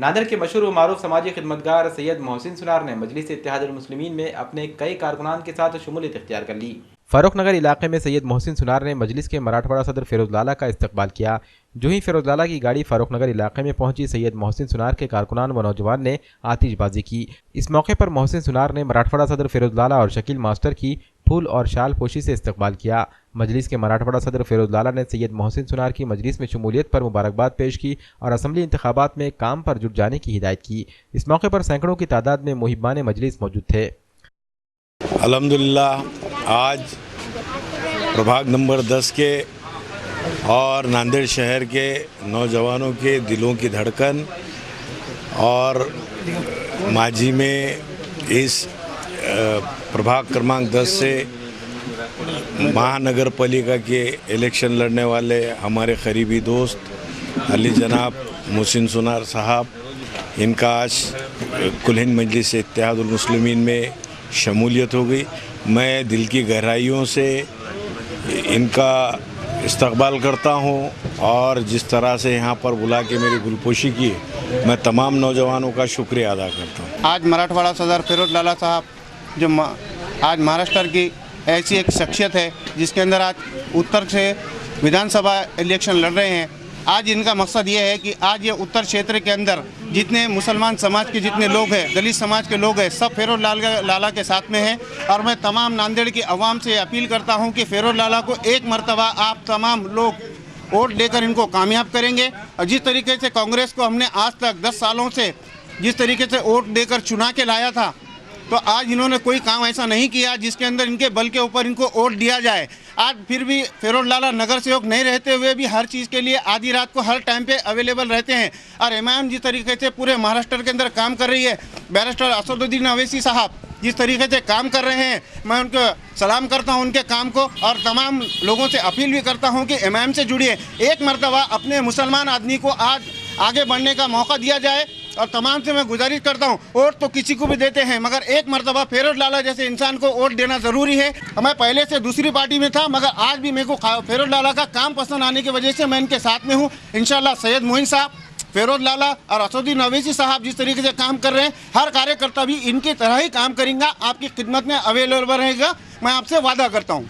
नांदेड़ के मशहूर व मारूफ समाजी खिदमतगार सैयद मोहसिन सुनार ने मजलिस इत्तेहादुल मुस्लिमीन में अपने कई कारकुनान के साथ शमूलियत इख्तियार कर ली। फारूक नगर इलाके में सैयद मोहसिन सुनार ने मजलिस के मराठवाड़ा सदर फिरोज लाला का इस्तकबाल किया। जो ही फिरोज लाला की गाड़ी फारूक नगर इलाके में पहुंची, सैयद मोहसिन सुनार के कारकुनान व नौजवान ने आतिशबाजी की। इस मौके पर मोहसिन सुनार ने मराठवाड़ा सदर फिरोज लाला और शकील मास्टर की फूल और शाल पोशी से इस्तकबाल किया। मजलिस के मराठवाड़ा सदर फिरोज लाला ने सैयद मोहसिन सुनार की मजलिस में शमूलियत पर मुबारकबाद पेश की और असम्बली इंतखाबात में काम पर जुट जाने की हिदायत की। इस मौके पर सैकड़ों की तादाद में मुहिब्बान मजलिस मौजूद थे। अल्हम्दुलिल्लाह आज प्रभाग नंबर 10 के और नांदेड़ शहर के नौजवानों के दिलों की धड़कन और माजी में इस प्रभाग क्रमांक 10 से महानगर पालिका के इलेक्शन लड़ने वाले हमारे करीबी दोस्त अली जनाब मोहसिन सुनार साहब, इनका आज कुल हिंद मजलिस इत्तेहादुल मुस्लिमीन में शमूलियत हो गई। मैं दिल की गहराइयों से इनका इस्तकबाल करता हूं और जिस तरह से यहाँ पर बुला के मेरी गुलपोशी की, मैं तमाम नौजवानों का शुक्रिया अदा करता हूं। आज मराठवाड़ा सदर फिरोज लाला साहब जो आज महाराष्ट्र की ऐसी एक शख्सियत है जिसके अंदर आज उत्तर से विधानसभा इलेक्शन लड़ रहे हैं। आज इनका मकसद ये है कि आज ये उत्तर क्षेत्र के अंदर जितने मुसलमान समाज के जितने लोग हैं, दलित समाज के लोग हैं, सब फिरोज लाला के साथ में हैं। और मैं तमाम नांदेड़ की आवाम से अपील करता हूं कि फिरोज लाला को एक मरतबा आप तमाम लोग वोट देकर इनको कामयाब करेंगे। और जिस तरीके से कांग्रेस को हमने आज तक 10 सालों से जिस तरीके से वोट देकर चुना के लाया था, तो आज इन्होंने कोई काम ऐसा नहीं किया जिसके अंदर इनके बल के ऊपर इनको वोट दिया जाए। आज फिर भी फिरोज लाला नगर सेवक नहीं रहते हुए भी हर चीज़ के लिए आधी रात को हर टाइम पे अवेलेबल रहते हैं। और एमआईएम जिस तरीके से पूरे महाराष्ट्र के अंदर काम कर रही है, बैरिस्टर असदुद्दीन अवैसी साहब जिस तरीके से काम कर रहे हैं, मैं उनको सलाम करता हूं उनके काम को। और तमाम लोगों से अपील भी करता हूं कि एमआईएम से जुड़िए, एक मरतबा अपने मुसलमान आदमी को आज आगे बढ़ने का मौका दिया जाए। और तमाम से मैं गुजारिश करता हूं, वोट तो किसी को भी देते हैं मगर एक मरतबा फिरोज लाला जैसे इंसान को वोट देना ज़रूरी है। मैं पहले से दूसरी पार्टी में था मगर आज भी मेरे को फिरोज लाला का काम पसंद आने की वजह से मैं इनके साथ में हूं। इंशाल्लाह सैयद मोहसिन साहब, फिरोज लाला और असदुद्दीन अवैसी साहब जिस तरीके से काम कर रहे हैं, हर कार्यकर्ता भी इनकी तरह ही काम करेंगे, आपकी खिदमत में अवेलेबल रहेगा, मैं आपसे वादा करता हूँ।